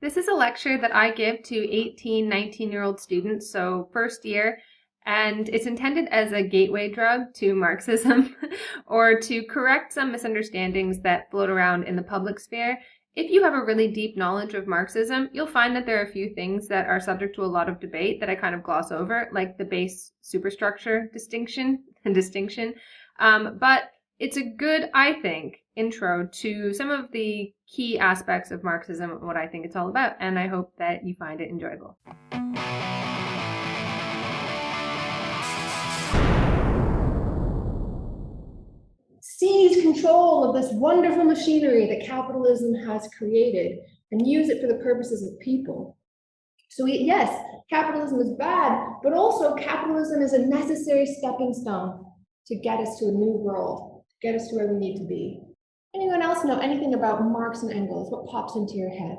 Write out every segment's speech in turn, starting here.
This is a lecture that I give to 18, 19-year-old students, so first year, and it's intended as a gateway drug to Marxism or to correct some misunderstandings that float around in the public sphere. If you have a really deep knowledge of Marxism, you'll find that there are a few things that are subject to a lot of debate that I kind of gloss over, like the base superstructure distinction. But it's a good, I think, intro to some of the key aspects of Marxism and what I think it's all about, and I hope that you find it enjoyable. Seize control of this wonderful machinery that capitalism has created and use it for the purposes of people. So yes, capitalism is bad, but also capitalism is a necessary stepping stone to get us to a new world, to get us to where we need to be. Anyone else know anything about Marx and Engels? What pops into your head?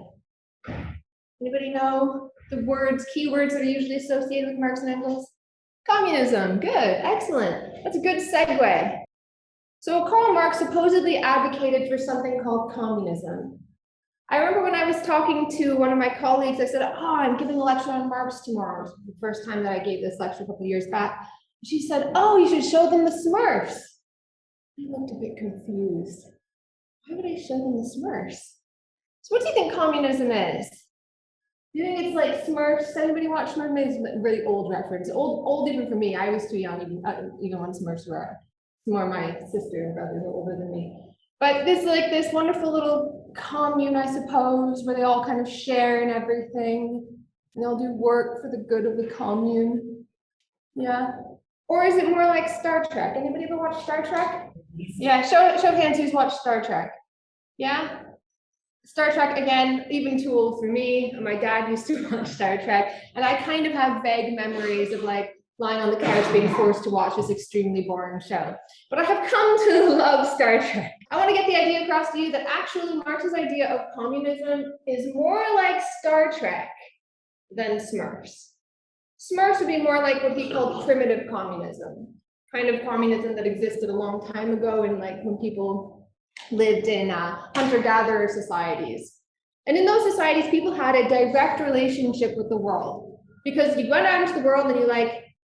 Anybody know the keywords that are usually associated with Marx and Engels? Communism, good, excellent. That's a good segue. So Karl Marx supposedly advocated for something called communism. I remember when I was talking to one of my colleagues, I said, I'm giving a lecture on Marx tomorrow. It was the first time that I gave this lecture a couple of years back. She said, you should show them the Smurfs. I looked a bit confused. Why would I show them the Smurfs? So what do you think communism is? Do you think it's like Smurfs? Anybody watch Smurfs? It's a really old reference. Old even for me. I was too young even when Smurfs were. More my sister and brother who are older than me. But this wonderful little commune, I suppose, where they all kind of share in everything and they'll do work for the good of the commune. Yeah. Or is it more like Star Trek? Anybody ever watch Star Trek? Yeah, show of hands who's watched Star Trek. Yeah? Star Trek, again, even too old for me. My dad used to watch Star Trek, and I kind of have vague memories of like lying on the couch being forced to watch this extremely boring show. But I have come to love Star Trek. I want to get the idea across to you that actually Marx's idea of communism is more like Star Trek than Smurfs. Smurfs would be more like what he called primitive communism, kind of communism that existed a long time ago and like when people lived in hunter-gatherer societies. And in those societies, people had a direct relationship with the world because you went out into the world and you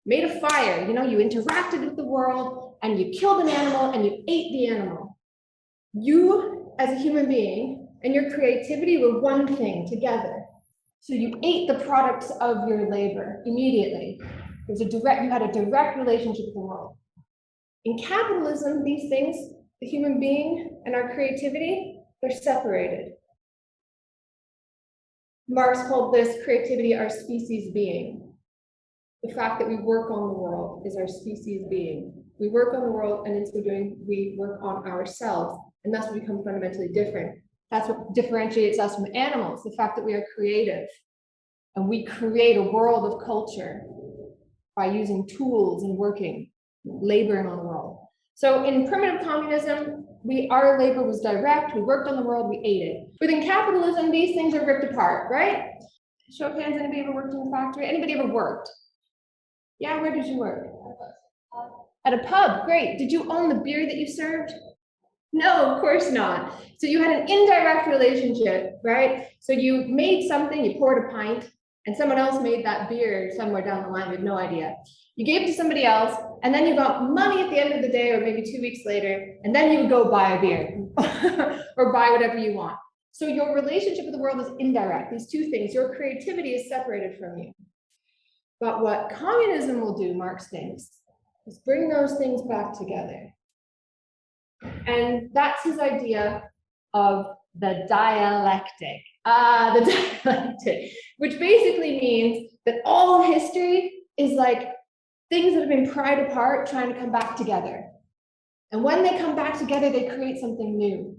made a fire, you interacted with the world and you killed an animal and you ate the animal. You, as a human being, and your creativity were one thing together. So you ate the products of your labor immediately. You had a direct relationship with the world. In capitalism, these things, the human being and our creativity, they're separated. Marx called this creativity our species being. The fact that we work on the world is our species being. We work on the world, and in so doing, we work on ourselves, and that's what becomes fundamentally different. That's what differentiates us from animals, the fact that we are creative, and we create a world of culture by using tools and working, laboring on the world. So in primitive communism, our labor was direct, we worked on the world, we ate it. Within capitalism, these things are ripped apart, right? Show of hands, anybody ever worked in a factory? Anybody ever worked? Yeah, where did you work? At a pub, great. Did you own the beer that you served? No, of course not. So you had an indirect relationship, right? So you made something, you poured a pint, and someone else made that beer somewhere down the line, we have no idea. You gave it to somebody else, and then you got money at the end of the day, or maybe 2 weeks later, and then you would go buy a beer or buy whatever you want. So your relationship with the world is indirect, these two things. Your creativity is separated from you. But what communism will do, Marx thinks, is bring those things back together. And that's his idea of the dialectic. The dialectic, which basically means that all history is like things that have been pried apart trying to come back together. And when they come back together, they create something new.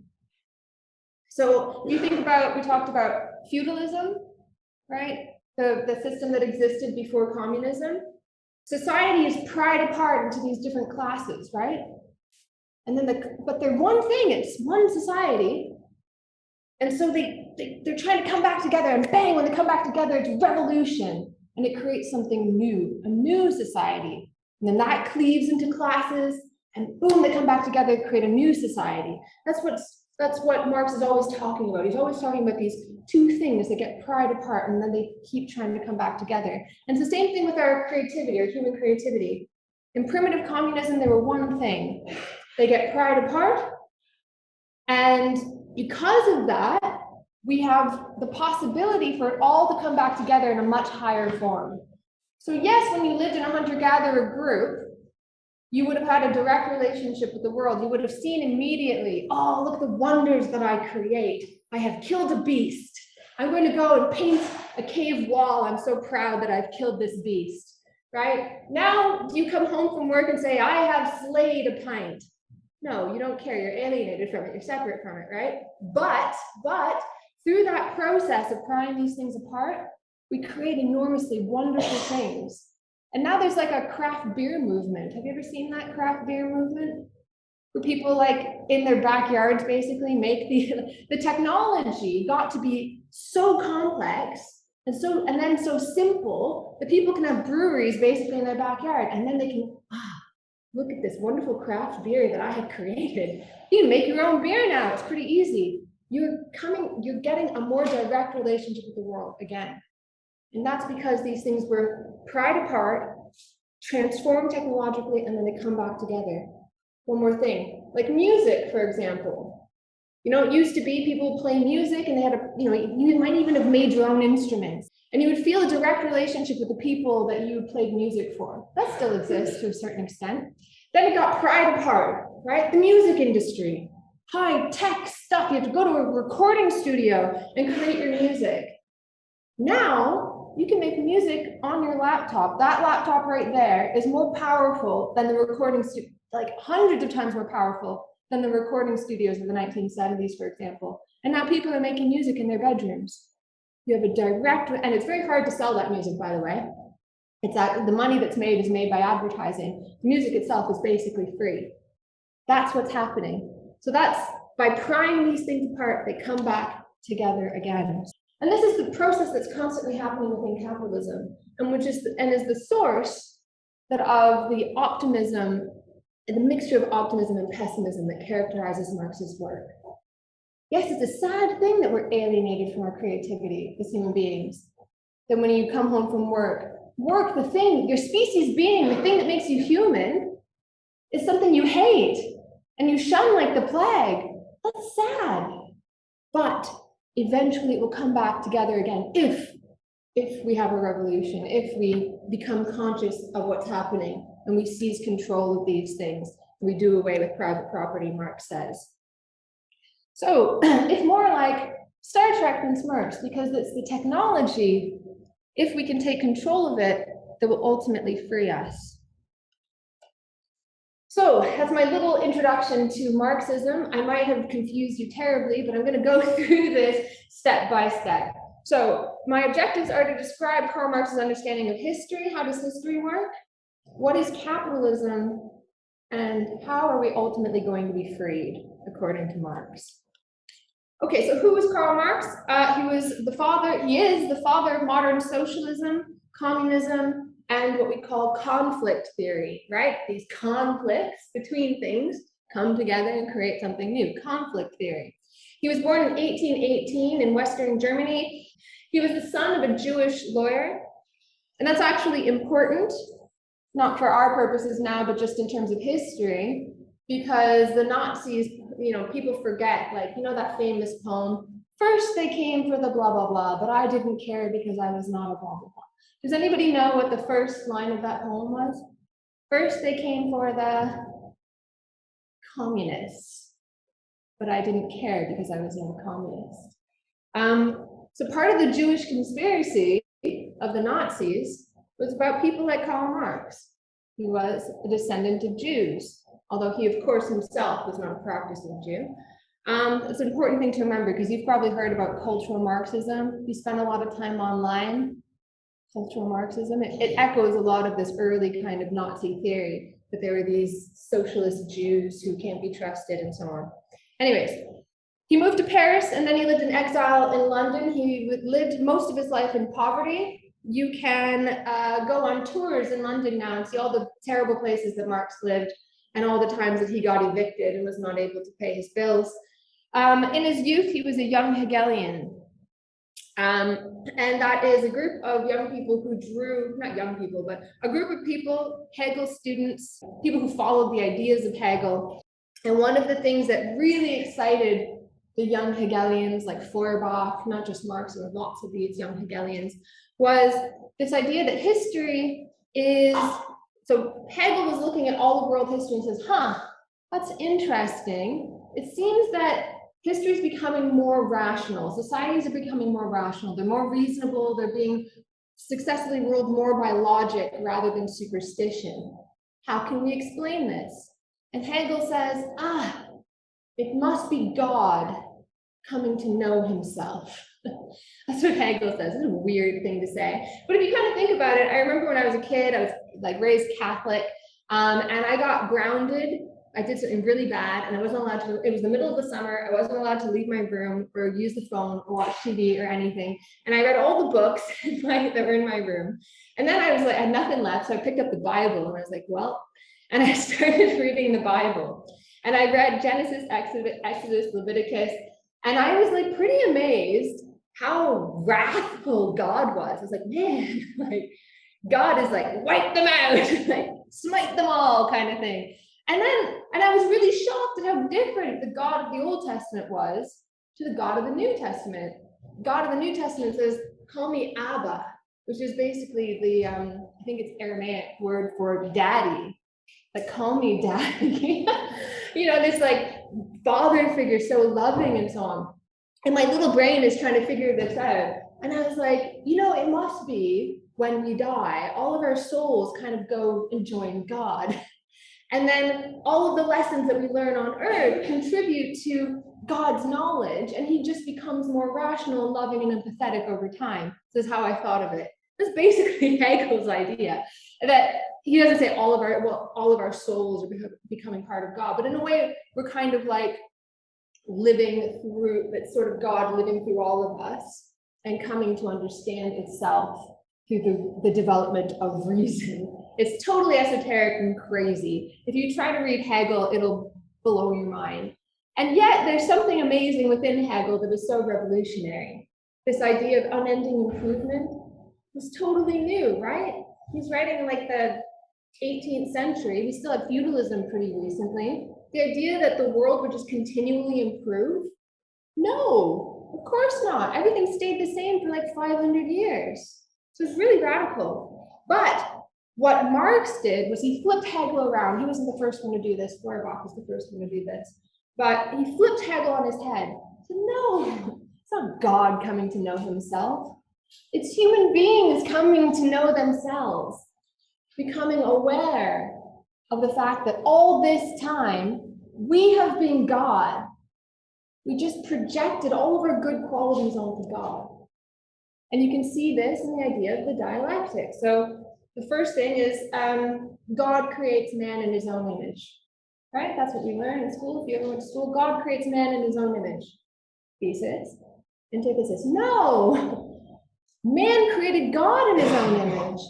So you think about, we talked about feudalism, right? The system that existed before communism. Society is pried apart into these different classes, right? And then but they're one thing, it's one society. And so they're trying to come back together, and bang, when they come back together, it's revolution. And it creates something new, a new society. And then that cleaves into classes, and boom, they come back together, create a new society. That's what That's what Marx is always talking about. He's always talking about these two things that get pried apart and then they keep trying to come back together. And it's the same thing with our creativity, our human creativity. In primitive communism, they were one thing. They get pried apart. And because of that, we have the possibility for it all to come back together in a much higher form. So yes, when you lived in a hunter-gatherer group, you would have had a direct relationship with the world. You would have seen immediately, oh, look at the wonders that I create. I have killed a beast. I'm going to go and paint a cave wall. I'm so proud that I've killed this beast, right? Now you come home from work and say, I have slayed a pint. No, you don't care. You're alienated from it. You're separate from it, right? But through that process of prying these things apart, we create enormously wonderful things. And now there's like a craft beer movement. Have you ever seen that craft beer movement? Where people like in their backyards basically make the technology got to be so complex and then so simple that people can have breweries basically in their backyard, and then they can look at this wonderful craft beer that I have created. You can make your own beer now. It's pretty easy. You're getting a more direct relationship with the world again. And that's because these things were pried apart, transformed technologically, and then they come back together. One more thing, like music, for example. You know, it used to be people would play music and they had you might even have made your own instruments. And you would feel a direct relationship with the people that you played music for. That still exists to a certain extent. Then it got pried apart, right? The music industry, high-tech stuff. You have to go to a recording studio and create your music. Now, you can make music on your laptop. That laptop right there is more powerful than the recording studio, like hundreds of times more powerful than the recording studios of the 1970s, for example. And now people are making music in their bedrooms. You have a direct, and it's very hard to sell that music, by the way. It's that the money that's made is made by advertising. The music itself is basically free. That's what's happening. So that's by prying these things apart, they come back together again. And this is the process that's constantly happening within capitalism, and is the source of the optimism, the mixture of optimism and pessimism that characterizes Marx's work. Yes, it's a sad thing that we're alienated from our creativity as human beings. That when you come home from work, the thing, your species being, the thing that makes you human, is something you hate and you shun like the plague. That's sad. But eventually it will come back together again if we have a revolution, if we become conscious of what's happening and we seize control of these things, we do away with private property, Marx says. So it's more like Star Trek than Smurfs, because it's the technology, if we can take control of it, that will ultimately free us. So that's my little introduction to Marxism. I might have confused you terribly, but I'm going to go through this step by step. So my objectives are to describe Karl Marx's understanding of history. How does history work? What is capitalism? And how are we ultimately going to be freed, according to Marx? Okay, so who was Karl Marx? He is the father of modern socialism, communism, and what we call conflict theory, right? These conflicts between things come together and create something new, conflict theory. He was born in 1818 in Western Germany. He was the son of a Jewish lawyer, and that's actually important, not for our purposes now, but just in terms of history, because the Nazis, people forget, that famous poem, first they came for the blah, blah, blah, but I didn't care because I was not a blah, blah, blah. Does anybody know what the first line of that poem was? First they came for the communists, but I didn't care because I was not a communist. So part of the Jewish conspiracy of the Nazis was about people like Karl Marx. He was a descendant of Jews, although he, of course, himself was not a practicing Jew. It's an important thing to remember because you've probably heard about cultural Marxism. You spend a lot of time online. Cultural Marxism, it echoes a lot of this early kind of Nazi theory that there were these socialist Jews who can't be trusted and so on. Anyways, he moved to Paris and then he lived in exile in London. He lived most of his life in poverty. You can go on tours in London now and see all the terrible places that Marx lived and all the times that he got evicted and was not able to pay his bills. In his youth, he was a young Hegelian. And that is a group of young people who drew, not young people, but a group of people, Hegel students, people who followed the ideas of Hegel. And one of the things that really excited the young Hegelians like Feuerbach, not just Marx, there were lots of these young Hegelians, was this idea that history is, so Hegel was looking at all of world history and says, that's interesting. It seems that history is becoming more rational. Societies are becoming more rational. They're more reasonable. They're being successfully ruled more by logic rather than superstition. How can we explain this? And Hegel says, it must be God coming to know himself. That's what Hegel says. It's a weird thing to say. But if you kind of think about it, I remember when I was a kid, I was like raised Catholic, and I got grounded. I did something really bad, and I wasn't allowed to, it was the middle of the summer, I wasn't allowed to leave my room or use the phone or watch TV or anything. And I read all the books that were in my room. And then I was like, I had nothing left, so I picked up the Bible, and I was like, well, and I started reading the Bible. And I read Genesis, Exodus, Leviticus, and I was like pretty amazed how wrathful God was. I was like, man, like God is like, wipe them out, like smite them all kind of thing. And I was really shocked at how different the God of the Old Testament was to the God of the New Testament. God of the New Testament says, call me Abba, which is basically the, I think it's Aramaic word for daddy. Like, call me daddy. You know, this like father figure, so loving and so on. And my little brain is trying to figure this out. And I was like, you know, it must be when we die, all of our souls kind of go and join God. And then all of the lessons that we learn on earth contribute to God's knowledge, and he just becomes more rational and loving and empathetic over time. This is how I thought of it. That's basically Hegel's idea, that he doesn't say all of our souls are becoming part of God, but in a way, we're kind of like living through, that sort of God living through all of us and coming to understand itself through the development of reason. It's totally esoteric and crazy. If you try to read Hegel, it'll blow your mind. And yet there's something amazing within Hegel that is so revolutionary. This idea of unending improvement was totally new, right? He's writing in like the 18th century. We still have feudalism pretty recently. The idea that the world would just continually improve? No, of course not. Everything stayed the same for like 500 years. So it's really radical. But what Marx did was he flipped Hegel around. He wasn't the first one to do this. Feuerbach was the first one to do this. But he flipped Hegel on his head. He said, no, it's not God coming to know himself. It's human beings coming to know themselves, becoming aware of the fact that all this time we have been God. We just projected all of our good qualities onto God. And you can see this in the idea of the dialectic. So the first thing is God creates man in his own image, right? That's what we learn in school. If you ever went to school, God creates man in his own image. Thesis, antithesis. No, man created God in his own image.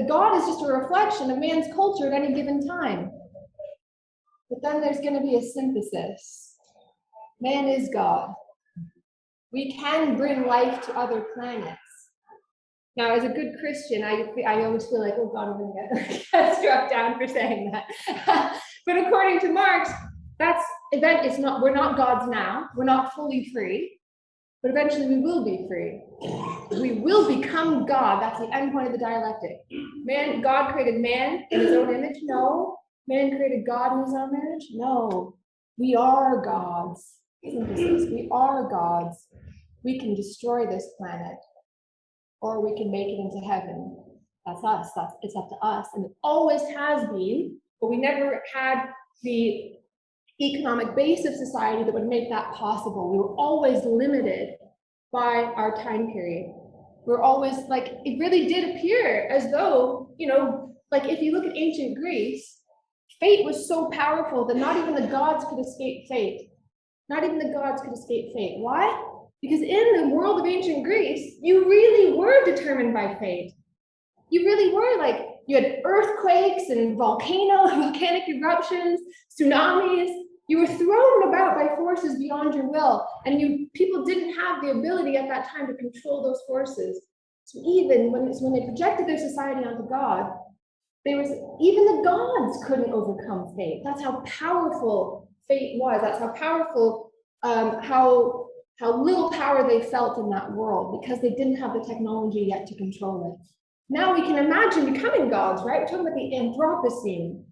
God is just a reflection of man's culture at any given time. But then there's going to be a synthesis. Man is God. We can bring life to other planets. Now, as a good Christian, I always feel like, oh God, I'm going to get struck down for saying that. But according to Marx, we're not gods now. We're not fully free, but eventually we will be free. We will become God. That's the end point of the dialectic. God created man in his own image? No. Man created God in his own image? No. We are gods. We are gods. We can destroy this planet, or we can make it into heaven. That's us. It's up to us. And it always has been, but we never had the economic base of society that would make that possible. We were always limited by our time period. We're always like, it really did appear as though, like if you look at ancient Greece, fate was so powerful that not even the gods could escape fate. Not even the gods could escape fate. Why? Because in the world of ancient Greece, you really were determined by fate. You really were, you had earthquakes and volcanic eruptions, tsunamis. You were thrown about by forces beyond your will, and people didn't have the ability at that time to control those forces. So even when they projected their society onto God, even the gods couldn't overcome fate. That's how powerful fate was. That's how powerful, how little power they felt in that world, because they didn't have the technology yet to control it. Now we can imagine becoming gods, right? We're talking about the Anthropocene,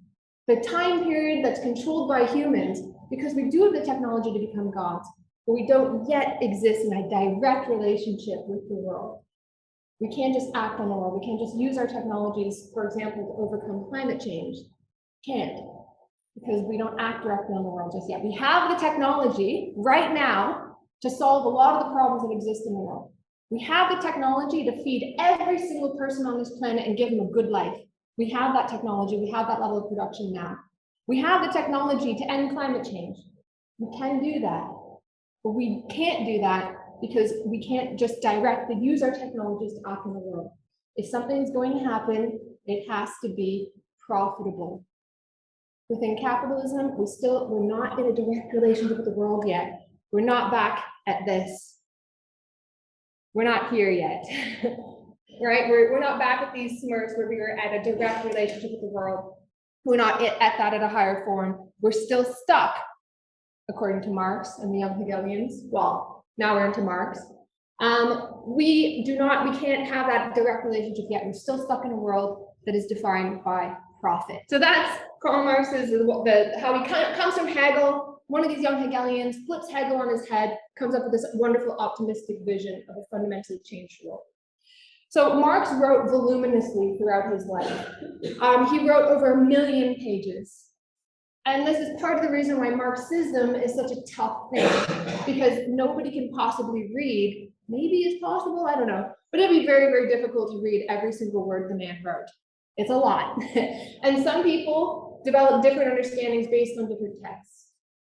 the time period that's controlled by humans, because we do have the technology to become gods, but we don't yet exist in a direct relationship with the world. We can't just act on the world. We can't just use our technologies, for example, to overcome climate change. Can't, because we don't act directly on the world just yet. We have the technology right now to solve a lot of the problems that exist in the world. We have the technology to feed every single person on this planet and give them a good life. We have that technology. We have that level of production now. We have the technology to end climate change. We can do that, but we can't do that because we can't just directly use our technologies to act in the world. If something is going to happen, it has to be profitable. Within capitalism, we're not in a direct relationship with the world yet. We're not back at this. We're not here yet, right? We're not back at these smirks where we were at a direct relationship with the world. We're not at that at a higher form. We're still stuck, according to Marx and the young Hegelians. Well, now we're into Marx. We can't have that direct relationship yet. We're still stuck in a world that is defined by profit. So that's Karl Marx's, how he comes from Hegel. One of these young Hegelians flips Hegel on his head, comes up with this wonderful optimistic vision of a fundamentally changed world. So Marx wrote voluminously throughout his life. He wrote over 1 million pages. And this is part of the reason why Marxism is such a tough thing, because nobody can possibly read. Maybe it's possible, I don't know. But it'd be very, very difficult to read every single word the man wrote. It's a lot. And some people develop different understandings based on different texts.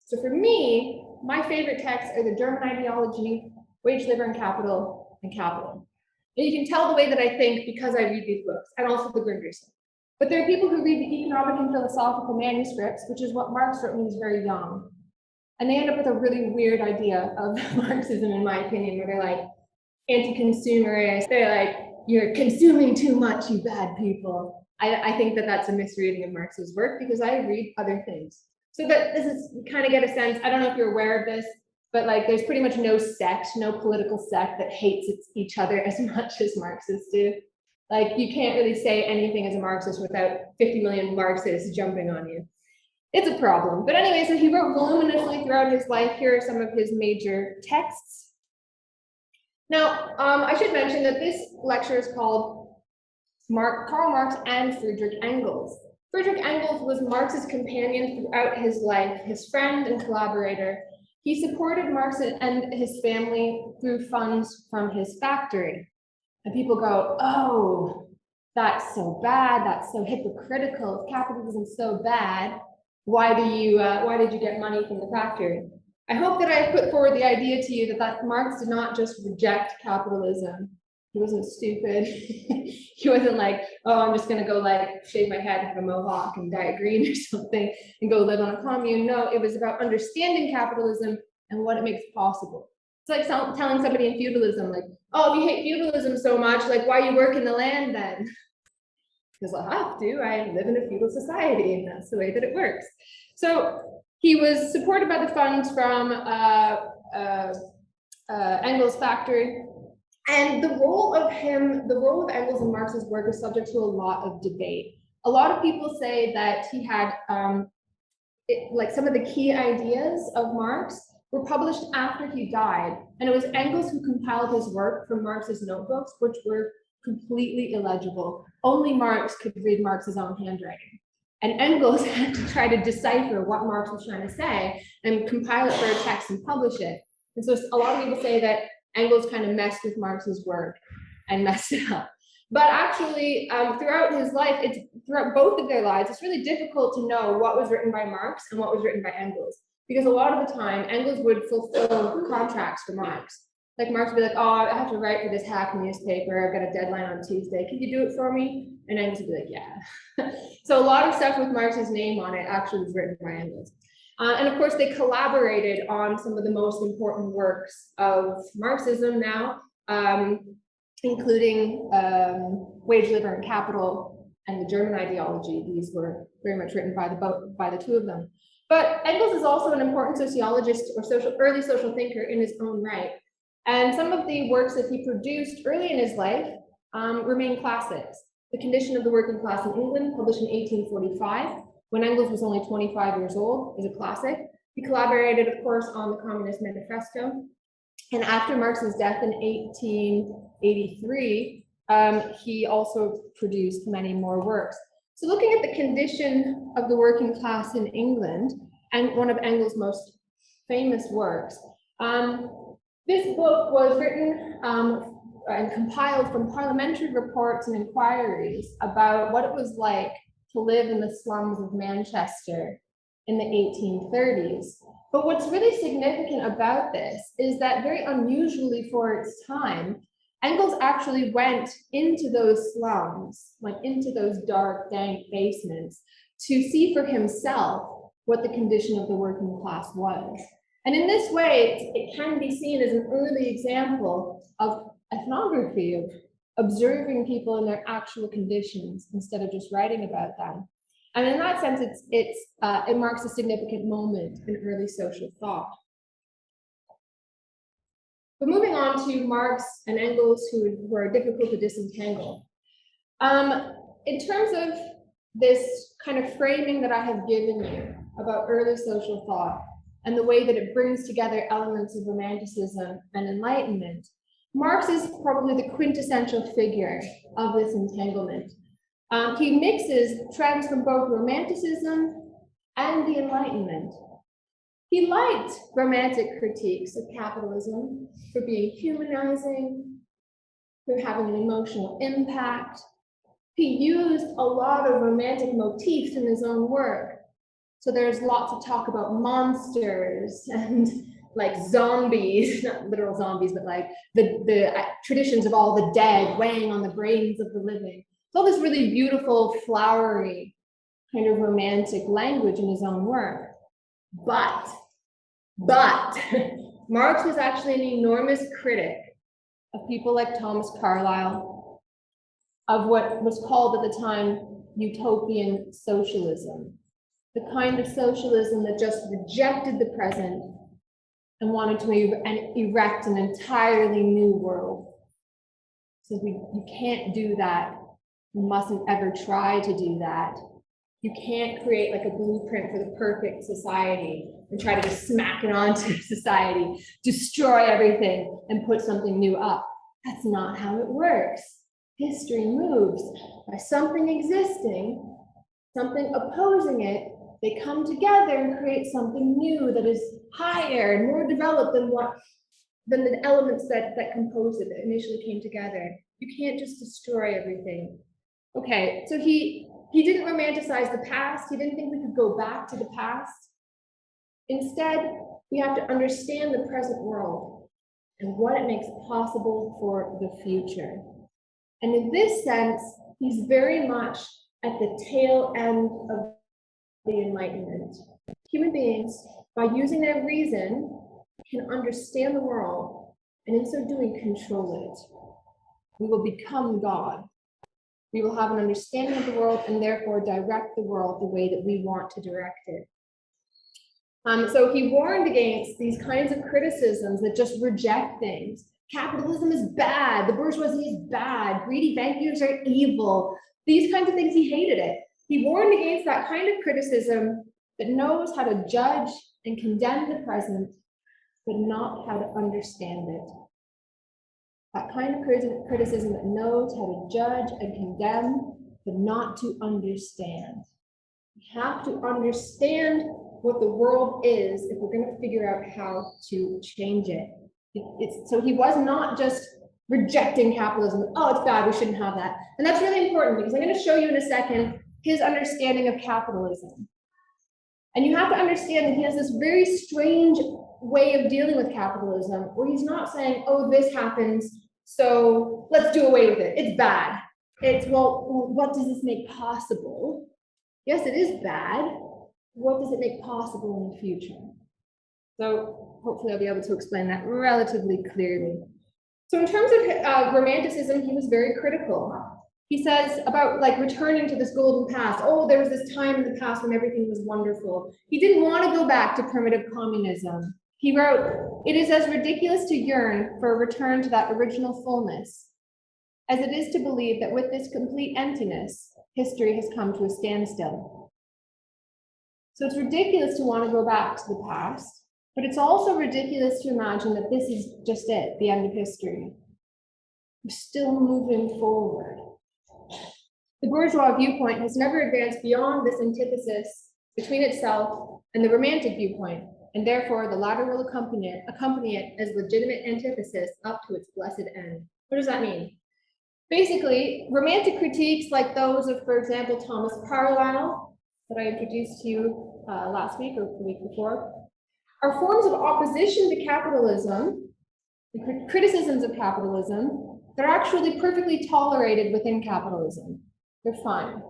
So for me, my favorite texts are the German Ideology, Wage, Labor, and Capital, and Capital. And you can tell the way that I think because I read these books, and also the Grundrisse. But there are people who read the economic and philosophical manuscripts, which is what Marx wrote when he was very young. And they end up with a really weird idea of Marxism, in my opinion, where they're like anti-consumerist. They're like, you're consuming too much, you bad people. I think that that's a misreading of Marx's work because I read other things. So that this is, you kind of get a sense, I don't know if you're aware of this, but like there's pretty much no sect, no political sect that hates each other as much as Marxists do. Like you can't really say anything as a Marxist without 50 million Marxists jumping on you. It's a problem. But anyway, so he wrote voluminously throughout his life. Here are some of his major texts. Now, I should mention that this lecture is called Karl Marx and Friedrich Engels. Friedrich Engels was Marx's companion throughout his life, his friend and collaborator. He supported Marx and his family through funds from his factory. And people go, oh, that's so bad, that's so hypocritical, if capitalism is so bad, why did you get money from the factory? I hope that I put forward the idea to you that Marx did not just reject capitalism. He wasn't stupid. He wasn't like, oh, I'm just gonna go like shave my head, have a mohawk and dye it green or something and go live on a commune. No, it was about understanding capitalism and what it makes possible. It's like telling somebody in feudalism, like, oh, if you hate feudalism so much, like why you work in the land then? Because I have to, I live in a feudal society and that's the way that it works. So he was supported by the funds from Engels' factory. And the role of Engels in Marx's work is subject to a lot of debate. A lot of people say that he had, like some of the key ideas of Marx were published after he died. And it was Engels who compiled his work from Marx's notebooks, which were completely illegible. Only Marx could read Marx's own handwriting. And Engels had to try to decipher what Marx was trying to say and compile it for a text and publish it. And so a lot of people say that Engels kind of messed with Marx's work and messed it up. But actually, throughout his life, throughout both of their lives, it's really difficult to know what was written by Marx and what was written by Engels. Because a lot of the time, Engels would fulfill contracts for Marx. Like Marx would be like, oh, I have to write for this hack newspaper. I've got a deadline on Tuesday. Can you do it for me? And Engels would be like, yeah. So a lot of stuff with Marx's name on it actually was written by Engels. And of course, they collaborated on some of the most important works of Marxism now, including Wage, Labor, and Capital and the German ideology. These were very much written by the two of them. But Engels is also an important sociologist or early social thinker in his own right. And some of the works that he produced early in his life remain classics. The Condition of the Working Class in England, published in 1845, when Engels was only 25 years old, is a classic. He collaborated, of course, on the Communist Manifesto. And after Marx's death in 1883, he also produced many more works. So looking at the condition of the working class in England, and one of Engels' most famous works, this book was written and compiled from parliamentary reports and inquiries about what it was like to live in the slums of Manchester in the 1830s. But what's really significant about this is that, very unusually for its time, Engels actually went into those slums, went into those dark, dank basements to see for himself what the condition of the working class was. And in this way, it can be seen as an early example of ethnography, of observing people in their actual conditions instead of just writing about them. And in that sense, it marks a significant moment in early social thought. But moving on to Marx and Engels, who are difficult to disentangle. In terms of this kind of framing that I have given you about early social thought and the way that it brings together elements of Romanticism and Enlightenment, Marx is probably the quintessential figure of this entanglement. He mixes trends from both Romanticism and the Enlightenment. He liked romantic critiques of capitalism for being humanizing, for having an emotional impact. He used a lot of romantic motifs in his own work. So there's lots of talk about monsters and like zombies, not literal zombies, but like the traditions of all the dead weighing on the brains of the living. So all this really beautiful, flowery kind of romantic language in his own work. But Marx was actually an enormous critic of people like Thomas Carlyle, of what was called at the time utopian socialism, the kind of socialism that just rejected the present and wanted to erect an entirely new world. So you can't do that. You mustn't ever try to do that. You can't create like a blueprint for the perfect society and try to just smack it onto society, destroy everything and put something new up. That's not how it works. History moves by something existing, something opposing it. They come together and create something new that is higher and more developed than the elements that composed it, that initially came together. You can't just destroy everything. Okay, so he didn't romanticize the past. He didn't think we could go back to the past. Instead, we have to understand the present world and what it makes possible for the future. And in this sense, he's very much at the tail end of the Enlightenment. Human beings, by using their reason, can understand the world, and in so doing, control it. We will become God. We will have an understanding of the world and therefore direct the world the way that we want to direct it. So he warned against these kinds of criticisms that just reject things. Capitalism is bad, the bourgeoisie is bad, greedy bankers are evil. These kinds of things, he hated it. He warned against that kind of criticism that knows how to judge and condemn the present, but not how to understand it. That kind of criticism that knows how to judge and condemn, but not to understand. We have to understand what the world is if we're going to figure out how to change it. So he was not just rejecting capitalism. Oh, it's bad, we shouldn't have that. And that's really important because I'm going to show you in a second his understanding of capitalism. And you have to understand that he has this very strange way of dealing with capitalism where he's not saying, oh, this happens, so let's do away with it. It's bad. It's, well, what does this make possible? Yes, it is bad, what does it make possible in the future? So hopefully I'll be able to explain that relatively clearly. So in terms of Romanticism, he was very critical. He says about like returning to this golden past. Oh, there was this time in the past when everything was wonderful. He didn't want to go back to primitive communism. He wrote, "It is as ridiculous to yearn for a return to that original fullness as it is to believe that with this complete emptiness, history has come to a standstill." So it's ridiculous to want to go back to the past, but it's also ridiculous to imagine that this is just it, the end of history. We're still moving forward. The bourgeois viewpoint has never advanced beyond this antithesis between itself and the romantic viewpoint, and therefore the latter will accompany it as legitimate antithesis up to its blessed end. What does that mean? Basically, romantic critiques like those of, for example, Thomas Carlyle, that I introduced to you last week or the week before, are forms of opposition to capitalism, the criticisms of capitalism, that are actually perfectly tolerated within capitalism. They're fine.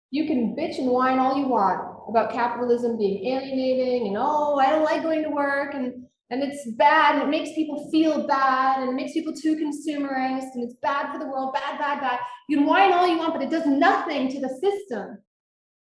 You can bitch and whine all you want about capitalism being alienating and, oh, I don't like going to work and it's bad and it makes people feel bad and it makes people too consumerist and it's bad for the world, bad, bad, bad. You can whine all you want, but it does nothing to the system.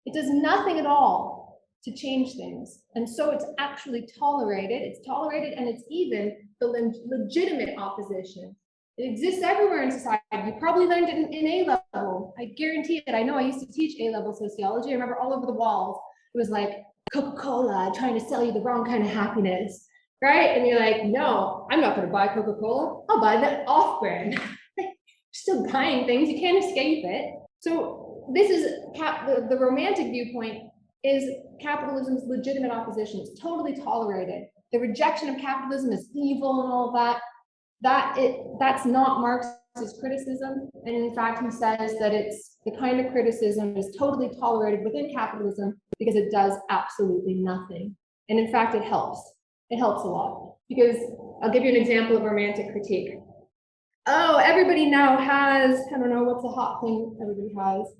It does nothing at all to change things. And so it's actually tolerated. It's tolerated and it's even the legitimate opposition. It exists everywhere in society. You probably learned it in A-level. I guarantee it. I know I used to teach A-level sociology. I remember all over the walls, it was like Coca-Cola trying to sell you the wrong kind of happiness, right? And you're like, no, I'm not going to buy Coca-Cola. I'll buy the off-brand. You're still buying things. You can't escape it. So this is the romantic viewpoint is capitalism's legitimate opposition. It's totally tolerated. The rejection of capitalism is evil and all that. That's not Marx's criticism. And in fact, he says that it's the kind of criticism is totally tolerated within capitalism because it does absolutely nothing. And in fact, it helps. It helps a lot. Because I'll give you an example of romantic critique. Oh, everybody now has, I don't know, what's the hot thing everybody has?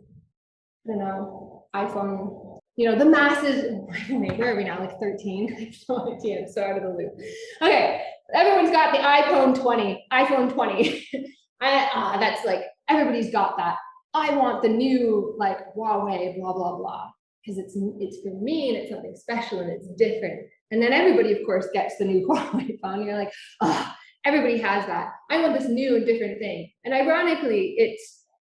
I don't know, iPhone. You know, the masses, where are we now, like 13? I have no idea, I'm so out of the loop. Okay, everyone's got the iPhone 20. That's like, everybody's got that. I want the new, like, Huawei, blah, blah, blah. Because it's for me and it's something special and it's different. And then everybody, of course, gets the new Huawei phone. You're like, oh, everybody has that. I want this new and different thing. And ironically, it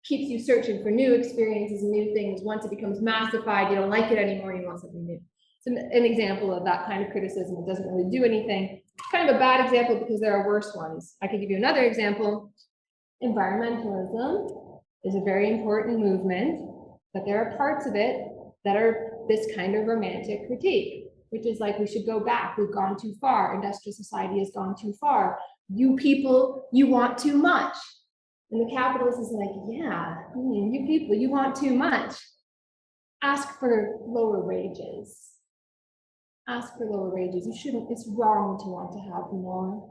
keeps you searching for new experiences and new things. Once it becomes massified, you don't like it anymore, you want something new. It's an example of that kind of criticism. It doesn't really do anything. It's kind of a bad example because there are worse ones. I could give you another example. Environmentalism is a very important movement, but there are parts of it that are this kind of romantic critique, which is like, we should go back. We've gone too far. Industrial society has gone too far. You people, you want too much. And the capitalist is like, yeah, you people, you want too much. Ask for lower wages. Ask for lower wages. You shouldn't, it's wrong to want to have more.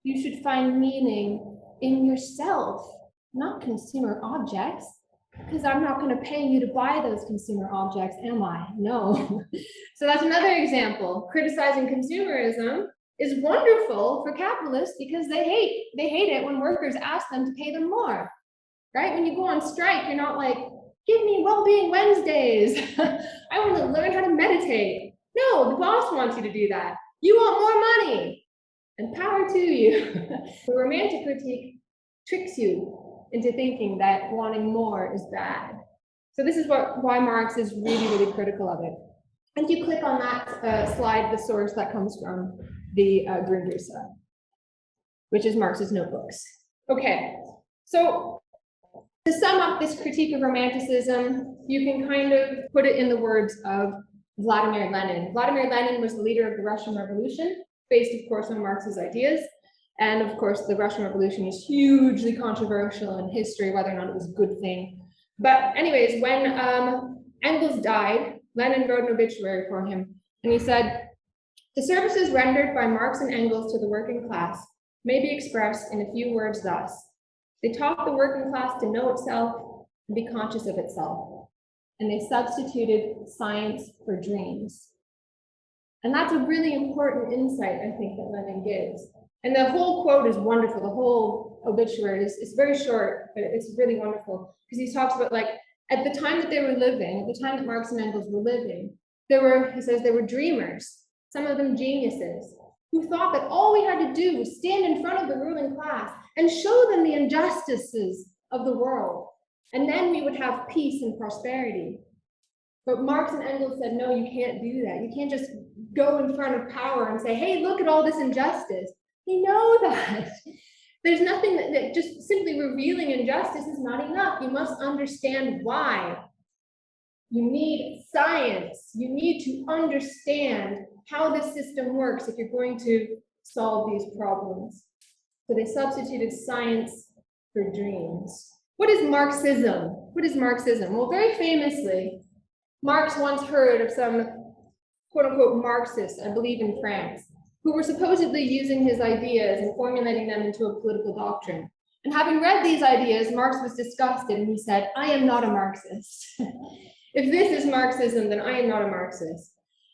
You should find meaning in yourself, not consumer objects, because I'm not going to pay you to buy those consumer objects, am I? No. So that's another example. Criticizing consumerism is wonderful for capitalists because they hate it when workers ask them to pay them more, right? When you go on strike, you're not like, give me well-being Wednesdays. I want to learn how to meditate. No, the boss wants you to do that. You want more money, and power to you. The romantic critique tricks you into thinking that wanting more is bad. So this is why Marx is really, really critical of it. And if you click on that slide, the source that comes from the Grundrisse, which is Marx's notebooks. Okay, so to sum up this critique of Romanticism, you can kind of put it in the words of Vladimir Lenin. Vladimir Lenin was the leader of the Russian Revolution, based, of course, on Marx's ideas. And of course, the Russian Revolution is hugely controversial in history, whether or not it was a good thing. But anyways, when Engels died, Lenin wrote an obituary for him, and he said, "The services rendered by Marx and Engels to the working class may be expressed in a few words thus. They taught the working class to know itself and be conscious of itself. and they substituted science for dreams. And that's a really important insight, I think, that Lenin gives. And the whole quote is wonderful. The whole obituary is very short, but it's really wonderful, because he talks about, like, at the time that they were living, at the time that Marx and Engels were living, he says there were dreamers, some of them geniuses, who thought that all we had to do was stand in front of the ruling class and show them the injustices of the world, and then we would have peace and prosperity. But Marx and Engels said, no, you can't do that. You can't just go in front of power and say, hey, look at all this injustice. We know that. There's nothing that just simply revealing injustice is not enough. You must understand why. You need science. You need to understand how the system works if you're going to solve these problems. So they substituted science for dreams. What is Marxism? What is Marxism? Well, very famously, Marx once heard of some quote unquote Marxists, I believe in France, who were supposedly using his ideas and formulating them into a political doctrine. And having read these ideas, Marx was disgusted and he said, I am not a Marxist. If this is Marxism, then I am not a Marxist.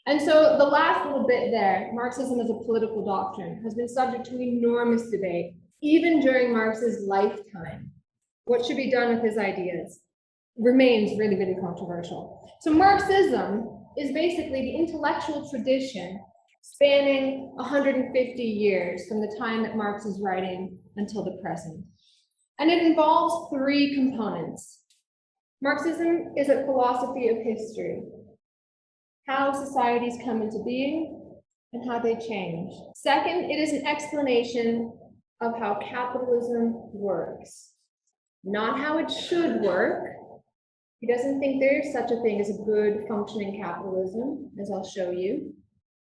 And so the last little bit there, Marxism as a political doctrine, has been subject to enormous debate, even during Marx's lifetime. What should be done with his ideas remains really, really controversial. So Marxism is basically the intellectual tradition spanning 150 years from the time that Marx is writing until the present. And it involves three components. Marxism is a philosophy of history, how societies come into being and how they change. Second, it is an explanation of how capitalism works, not how it should work. He doesn't think there's such a thing as a good functioning capitalism, as I'll show you.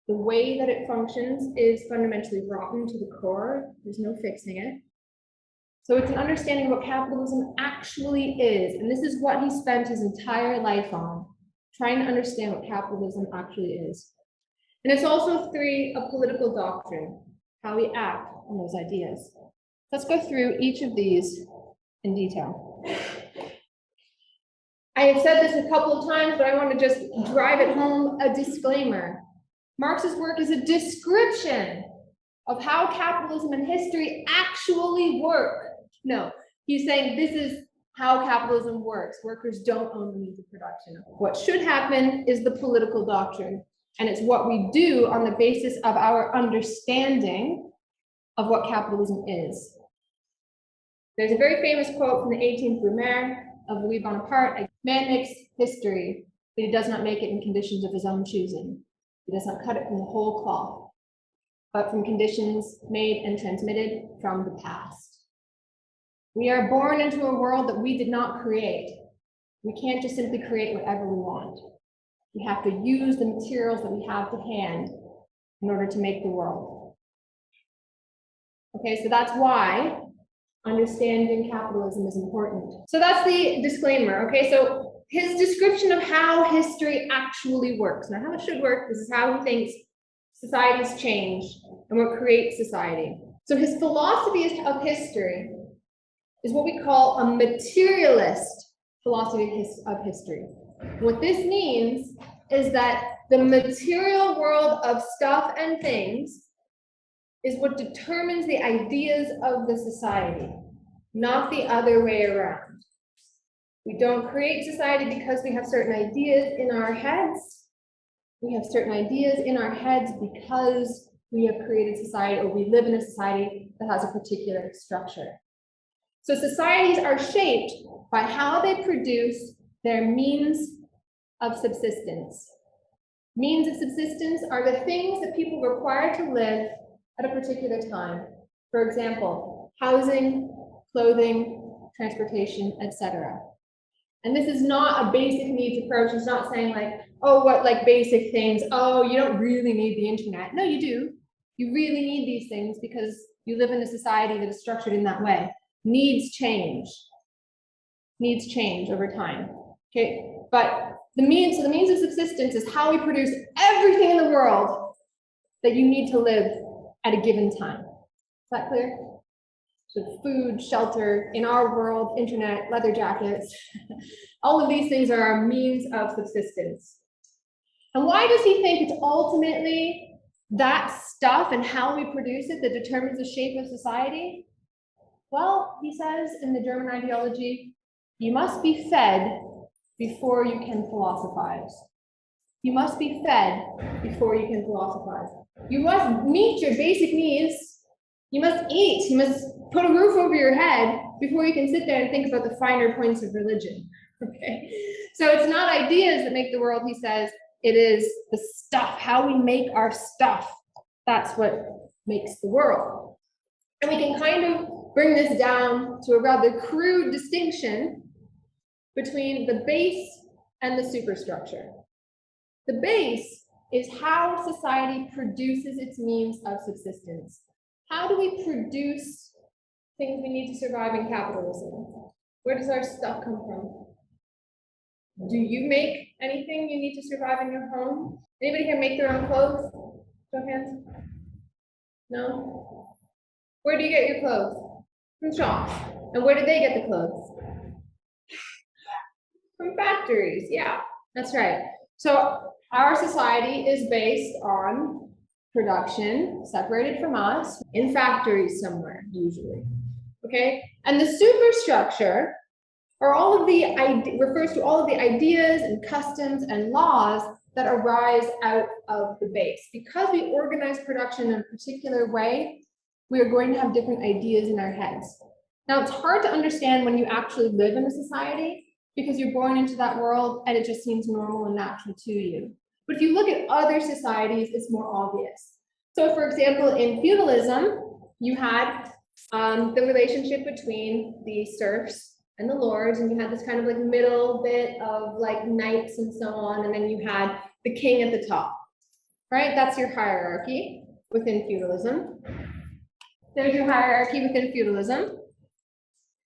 The way that it functions is fundamentally rotten to the core. There's no fixing it. So it's an understanding of what capitalism actually is. And this is what he spent his entire life on, trying to understand what capitalism actually is. And it's also three, a political doctrine, how we act on those ideas. Let's go through each of these in detail. I have said this a couple of times, but I want to just drive it home, a disclaimer. Marx's work is a description of how capitalism and history actually work. No, he's saying this is how capitalism works. Workers don't own the means of production. What should happen is the political doctrine, and it's what we do on the basis of our understanding of what capitalism is. There's a very famous quote from the 18th Brumaire of Louis Bonaparte: "A man makes history, but he does not make it in conditions of his own choosing. He does not cut it from the whole cloth, but from conditions made and transmitted from the past." We are born into a world that we did not create. We can't just simply create whatever we want. We have to use the materials that we have to hand in order to make the world. Okay, so that's why understanding capitalism is important. So that's the disclaimer. Okay, so his description of how history actually works. Now, how it should work, this is how he thinks societies change and what creates society. So his philosophy of history is what we call a materialist philosophy of history. What this means is that the material world of stuff and things is what determines the ideas of the society, not the other way around. We don't create society because we have certain ideas in our heads. We have certain ideas in our heads because we have created society, or we live in a society that has a particular structure. So societies are shaped by how they produce their means of subsistence. Means of subsistence are the things that people require to live at a particular time. For example, housing, clothing, transportation, etc. And this is not a basic needs approach. It's not saying like, oh, what like basic things? Oh, you don't really need the internet. No, you do. You really need these things because you live in a society that is structured in that way. Needs change over time. Okay, but the means of subsistence is how we produce everything in the world that you need to live at a given time. Is that clear? So food, shelter, in our world, internet, leather jackets, all of these things are our means of subsistence. And why does he think it's ultimately that stuff and how we produce it that determines the shape of society? Well, he says in the German ideology, you must be fed before you can philosophize. You must be fed before you can philosophize. You must meet your basic needs. You must eat. You must put a roof over your head before you can sit there and think about the finer points of religion. Okay, so it's not ideas that make the world, he says. It is the stuff, how we make our stuff. That's what makes the world. And we can kind of bring this down to a rather crude distinction between the base and the superstructure. The base is how society produces its means of subsistence. How do we produce things we need to survive in capitalism? Where does our stuff come from? Do you make anything you need to survive in your home? Anybody here make their own clothes? Show of hands. No? Where do you get your clothes? From shops. And where do they get the clothes? From factories. Yeah, that's right. So our society is based on production separated from us in factories somewhere, usually. Okay? And the superstructure are all of the refers to all of the ideas and customs and laws that arise out of the base. Because we organize production in a particular way, we are going to have different ideas in our heads. Now, it's hard to understand when you actually live in a society because you're born into that world and it just seems normal and natural to you. But if you look at other societies, it's more obvious. So, for example, in feudalism, you had the relationship between the serfs and the lords, and you had this kind of like middle bit of like knights and so on, and then you had the king at the top, right? That's your hierarchy within feudalism. There's your hierarchy within feudalism.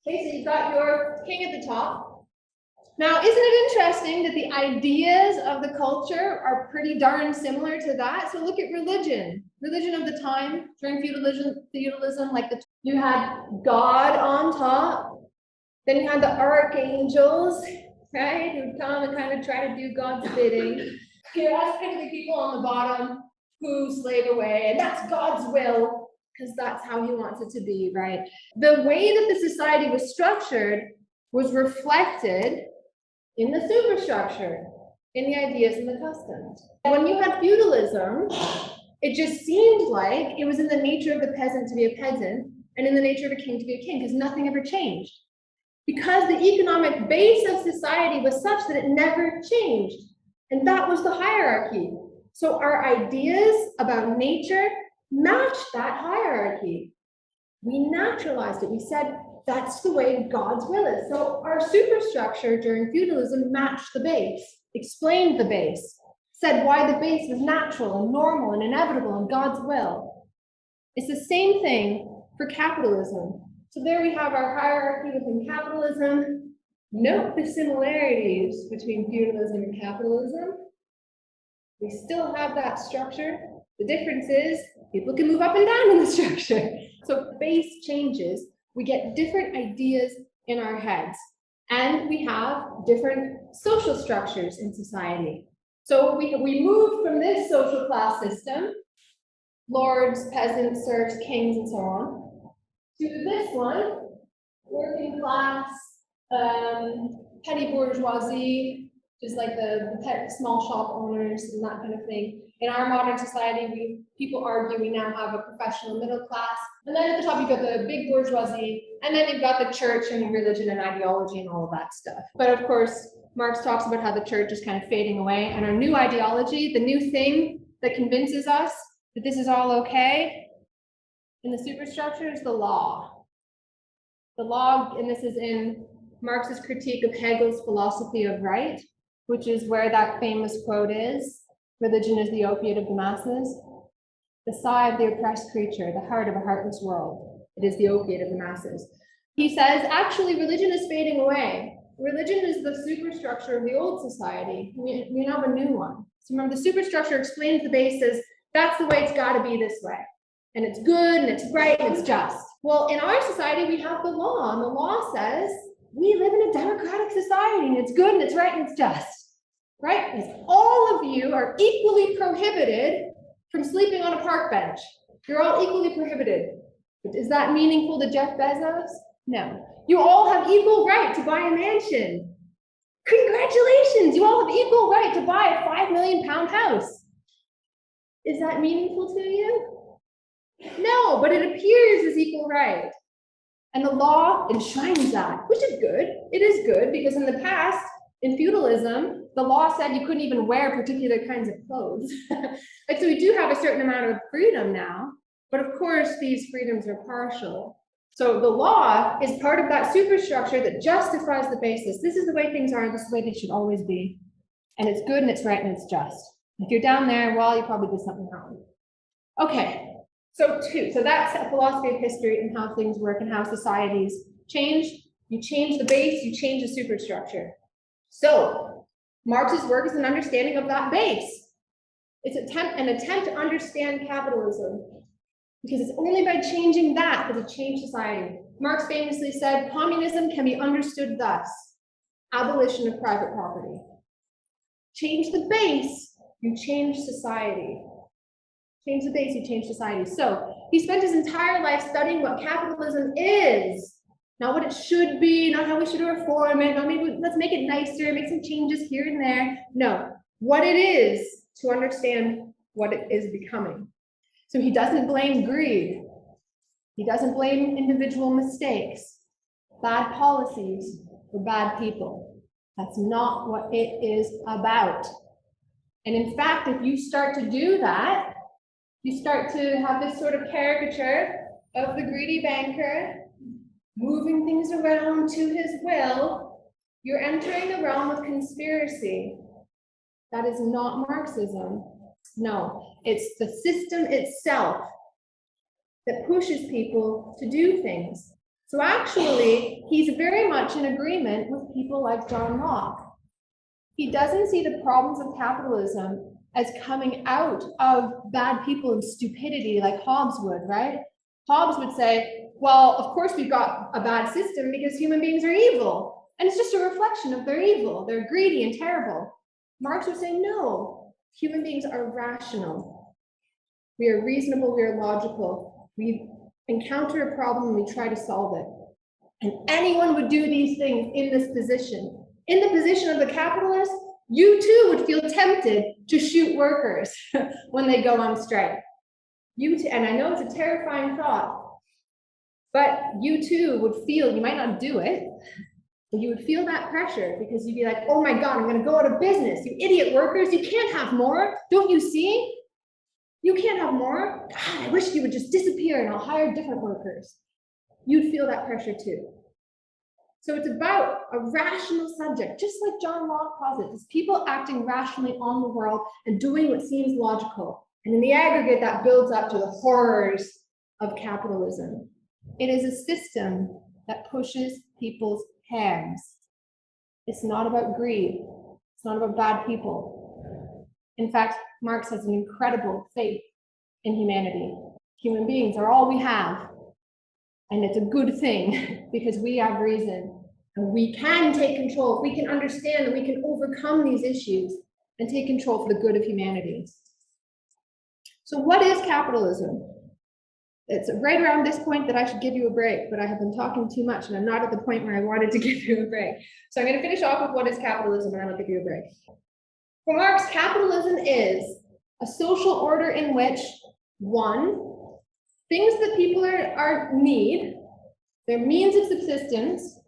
Okay, so you've got your king at the top. Now, isn't it interesting that the ideas of the culture are pretty darn similar to that? So look at religion. Religion of the time during feudalism, like you had God on top. Then you had the archangels, right, who would come and kind of try to do God's bidding. You had the people on the bottom who slave away, and that's God's will, because that's how he wants it to be, right? The way that the society was structured was reflected in the superstructure, in the ideas and the customs. When you had feudalism, it just seemed like it was in the nature of the peasant to be a peasant, and in the nature of a king to be a king, because nothing ever changed. Because the economic base of society was such that it never changed. And that was the hierarchy. So our ideas about nature matched that hierarchy. We naturalized it. We said, that's the way God's will is. So our superstructure during feudalism matched the base, explained the base, said why the base was natural and normal and inevitable and God's will. It's the same thing for capitalism. So there we have our hierarchy within capitalism. Note the similarities between feudalism and capitalism. We still have that structure. The difference is people can move up and down in the structure. So base changes, we get different ideas in our heads, and we have different social structures in society. So we moved from this social class system, lords, peasants, serfs, kings, and so on, to this one, working class, petty bourgeoisie, just like the small shop owners and that kind of thing. In our modern society, people argue we now have a professional middle class. And then at the top, you've got the big bourgeoisie, and then you've got the church and religion and ideology and all of that stuff. But of course, Marx talks about how the church is kind of fading away, and our new ideology, the new thing that convinces us that this is all okay, in the superstructure is the law. The law, and this is in Marx's critique of Hegel's philosophy of right, which is where that famous quote is, religion is the opiate of the masses. The sigh of the oppressed creature, the heart of a heartless world. It is the opiate of the masses. He says, actually, religion is fading away. Religion is the superstructure of the old society. We have a new one. So remember, the superstructure explains the basis. That's the way it's got to be this way. and it's good and it's right and it's just. Well, in our society, we have the law, and the law says we live in a democratic society and it's good and it's right and it's just, right? Because all of you are equally prohibited from sleeping on a park bench. You're all equally prohibited. But is that meaningful to Jeff Bezos? No. You all have equal right to buy a mansion. Congratulations, you all have equal right to buy a £5 million house. Is that meaningful to you? No, but it appears as equal right. And the law enshrines that, which is good. It is good because in the past, in feudalism, the law said you couldn't even wear particular kinds of clothes. And so we do have a certain amount of freedom now, but of course these freedoms are partial. So the law is part of that superstructure that justifies the basis. This is the way things are, this is the way they should always be. And it's good and it's right and it's just. If you're down there, well, you probably did something wrong. Okay. So that's a philosophy of history and how things work and how societies change. You change the base, you change the superstructure. So Marx's work is an understanding of that base. It's an attempt to understand capitalism, because it's only by changing that you change society. Marx famously said, communism can be understood thus: abolition of private property. Change the base, you change society. Change the base, you change society. So he spent his entire life studying what capitalism is, not what it should be, not how we should reform it, not maybe let's make it nicer, make some changes here and there. No, what it is to understand what it is becoming. So he doesn't blame greed. He doesn't blame individual mistakes, bad policies, or bad people. That's not what it is about. And in fact, if you start to do that, you start to have this sort of caricature of the greedy banker moving things around to his will, you're entering the realm of conspiracy. That is not Marxism. No, it's the system itself that pushes people to do things. So actually, he's very much in agreement with people like John Locke. He doesn't see the problems of capitalism as coming out of bad people and stupidity like Hobbes would, right? Hobbes would say, well, of course we've got a bad system because human beings are evil. And it's just a reflection of their evil. They're greedy and terrible. Marx would say, no, human beings are rational. We are reasonable, we are logical. We encounter a problem and we try to solve it. And anyone would do these things in this position. In the position of the capitalist, you too would feel tempted to shoot workers when they go on strike. And I know it's a terrifying thought, but you too would feel, you might not do it, but you would feel that pressure because you'd be like, oh my God, I'm going to go out of business. You idiot workers, you can't have more. Don't you see? You can't have more. God, I wish you would just disappear and I'll hire different workers. You'd feel that pressure too. So it's about a rational subject, just like John Locke posits. It's people acting rationally on the world and doing what seems logical. And in the aggregate, that builds up to the horrors of capitalism. It is a system that pushes people's hands. It's not about greed. It's not about bad people. In fact, Marx has an incredible faith in humanity. Human beings are all we have. And it's a good thing because we have reason and we can take control. We can understand and we can overcome these issues and take control for the good of humanity. So what is capitalism? It's right around this point that I should give you a break, but I have been talking too much and I'm not at the point where I wanted to give you a break. So I'm going to finish off with what is capitalism and then I'll give you a break. For Marx, capitalism is a social order in which, one, things that people need, their means of subsistence,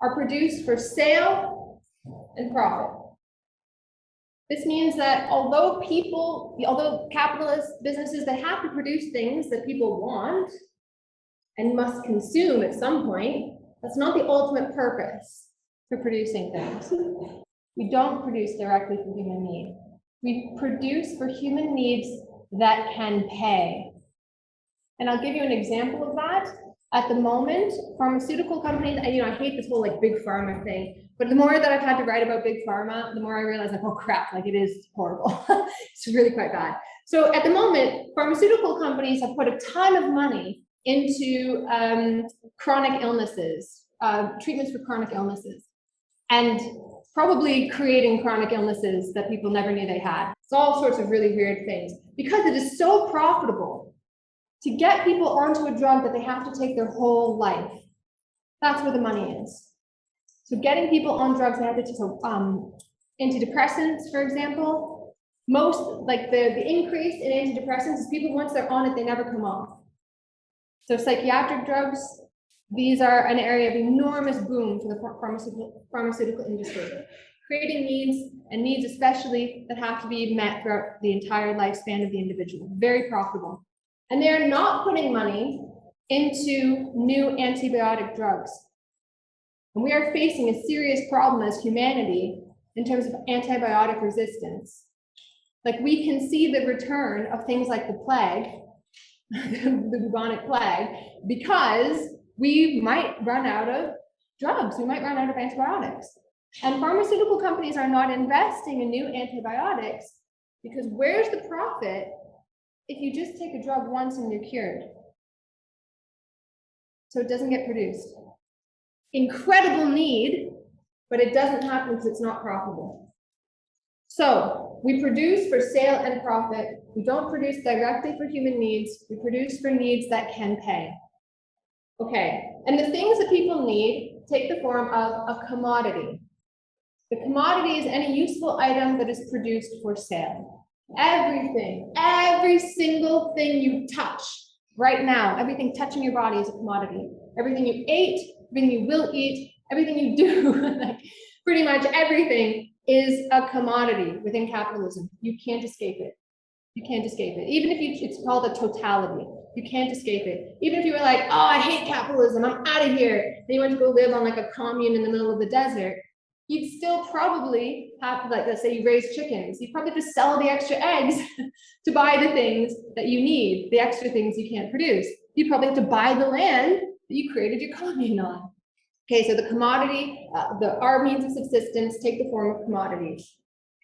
are produced for sale and profit. This means that although capitalist businesses, they have to produce things that people want and must consume at some point, that's not the ultimate purpose for producing things. We don't produce directly for human need. We produce for human needs that can pay. And I'll give you an example of that. At the moment, pharmaceutical companies, and I hate this whole like big pharma thing, but the more that I've had to write about big pharma, the more I realize like, oh crap, like it is horrible. It's really quite bad. So at the moment, pharmaceutical companies have put a ton of money into chronic illnesses, treatments for chronic illnesses, and probably creating chronic illnesses that people never knew they had. It's all sorts of really weird things because it is so profitable to get people onto a drug that they have to take their whole life. That's where the money is. So getting people on drugs, they have to take antidepressants, for example. Most, like the increase in antidepressants is people, once they're on it, they never come off. So psychiatric drugs, these are an area of enormous boom for the pharmaceutical industry, creating needs especially that have to be met throughout the entire lifespan of the individual. Very profitable. And they're not putting money into new antibiotic drugs. And we are facing a serious problem as humanity in terms of antibiotic resistance. Like, we can see the return of things like the plague, the bubonic plague, because we might run out of drugs, we might run out of antibiotics. And pharmaceutical companies are not investing in new antibiotics because where's the profit if you just take a drug once and you're cured? So it doesn't get produced. Incredible need, but it doesn't happen because it's not profitable. So we produce for sale and profit. We don't produce directly for human needs. We produce for needs that can pay. Okay, and the things that people need take the form of a commodity. The commodity is any useful item that is produced for sale. Everything, every single thing you touch right now, everything touching your body is a commodity. Everything you ate, everything you will eat, everything you do, like pretty much everything is a commodity within capitalism. You can't escape it. You can't escape it. Even if it's called a totality, you can't escape it. Even if you were like, oh, I hate capitalism, I'm out of here. Then you went to go live on like a commune in the middle of the desert, you'd still probably have, like, let's say you raise chickens, you probably just sell the extra eggs to buy the things that you need, the extra things you can't produce. You probably have to buy the land that you created your commune on. Okay, so the commodity, our means of subsistence take the form of commodities.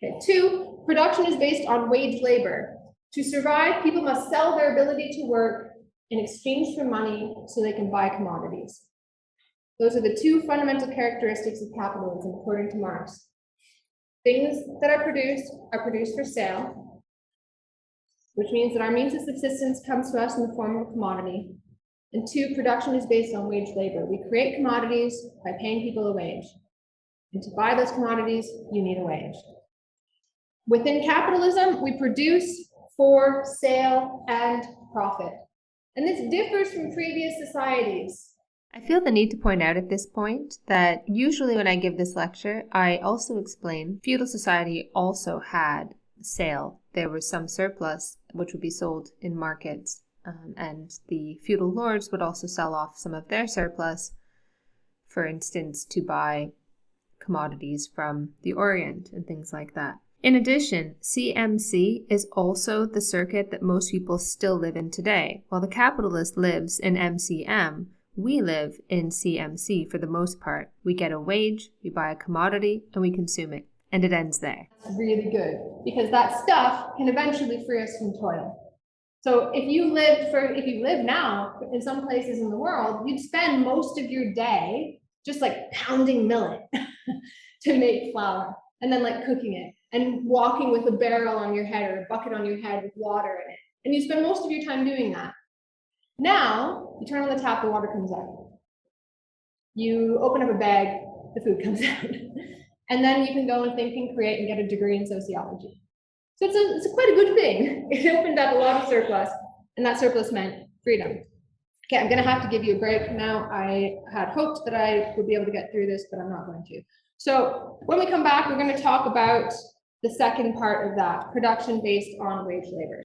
Okay, 2, production is based on wage labor. To survive, people must sell their ability to work in exchange for money so they can buy commodities. Those are the 2 fundamental characteristics of capitalism, according to Marx. Things that are produced for sale, which means that our means of subsistence comes to us in the form of a commodity. And 2, production is based on wage labor. We create commodities by paying people a wage. And to buy those commodities, you need a wage. Within capitalism, we produce for sale and profit. And this differs from previous societies. I feel the need to point out at this point that usually when I give this lecture, I also explain feudal society also had sale. There was some surplus which would be sold in markets, and the feudal lords would also sell off some of their surplus, for instance, to buy commodities from the Orient and things like that. In addition, CMC is also the circuit that most people still live in today. While the capitalist lives in MCM, we live in CMC for the most part. We get a wage, we buy a commodity, and we consume it. And it ends there. That's really good, because that stuff can eventually free us from toil. So if you live now in some places in the world, you'd spend most of your day just like pounding millet to make flour, and then like cooking it, and walking with a barrel on your head or a bucket on your head with water in it. And you spend most of your time doing that. Now, you turn on the tap, the water comes out. You open up a bag, the food comes out. And then you can go and think and create and get a degree in sociology. So it's quite a good thing. It opened up a lot of surplus, and that surplus meant freedom. Okay, I'm gonna have to give you a break now. I had hoped that I would be able to get through this, but I'm not going to. So when we come back, we're gonna talk about the second part of that, production based on wage labor.